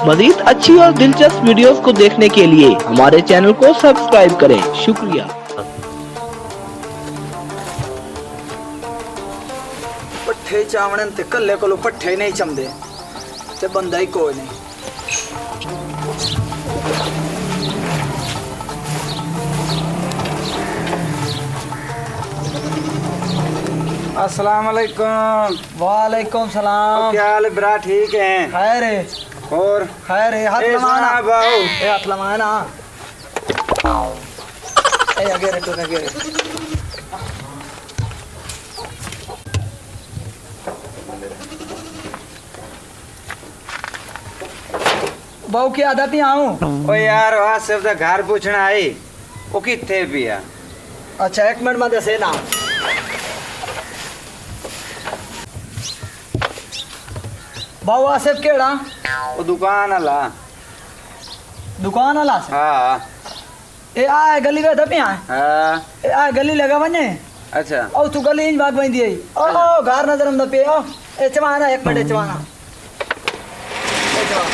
मजीद अच्छी और दिलचस्प वीडियोस को देखने के लिए हमारे चैनल को सब्सक्राइब करें। शुक्रिया। पट्ठे चावण ते कल्ले कोलो पट्ठे नहीं चमदे ते बंदा ही कोई नहीं। अस्सलाम वालेकुम। वालेकुम सलाम। क्या हाल है ब्रा? ठीक है? खैर है। और खैर है। हाथ लमाना बाऊ। ए हाथ लमाना। ए आगे रे, तू आगे रे। बाऊ की आदत ही आऊं। ओ यार वहाँ सब दा घर पूछना आई वो किथे पिया। अच्छा एक मिनट में दसे ना। बाऊ आसिफ केड़ा? वो दुकान वाला। दुकान वाला? हाँ। ए आ गली में था पिया। हाँ। ए आ गली लगा वने। अच्छा। ओ तू गली इंज भाग बंदी है। ओ घर नजर अंदर पे ओ। ए चवाना एक मिनट चवाना। ए चवा।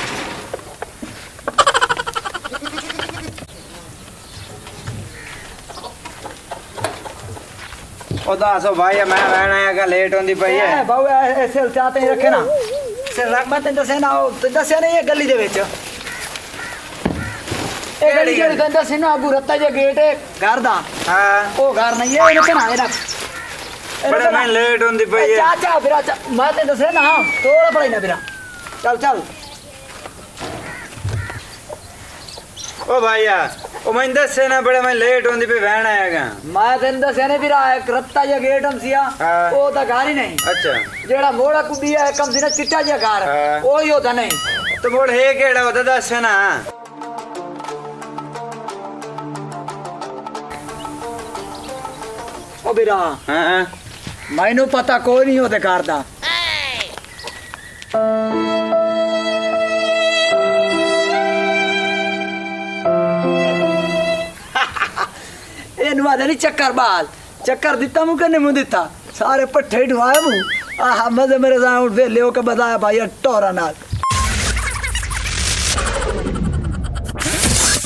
ओ दासो भाई मैं रहना है का लेट होंदी पई है। बाऊ ऐसे चाहते ही रखे ना। से रख मत दसे ना ओ दसे नहीं ये गली दे विच। ए गली जे गंदा से ना अबू रत्ता जे गेट है घर दा। हां ओ घर नहीं है ये ना रख। बड़े मैं लेट होंदी पई है। चाचा फिर मैं ते दसे ना थोड़ा पड़ाई ना फिर। चल चल। ओ भैया ओ मैं दसे ना बड़े मैं लेट होंदी पे वहन आएगा। मैं तेन दसे ने फिर एक रत्ता जे गेट हम सिया ओ ता घर ही नहीं। अच्छा जेड़ा मोड़ा कुड़ी है कम से ना चिट्टा जे घर ओ ही होता नहीं। तो मोड़ है केड़ा होता दसे ना। ओ बिरा हां मैनू पता कोई नहीं होते घर दा। नहीं चक्कर बाल चक्कर दिता मुझे नहीं मुझे दिता सारे पट्ठे ढुआए मु। मजे मेरे साथ वेले होकर बताया भाई टोरा नाल।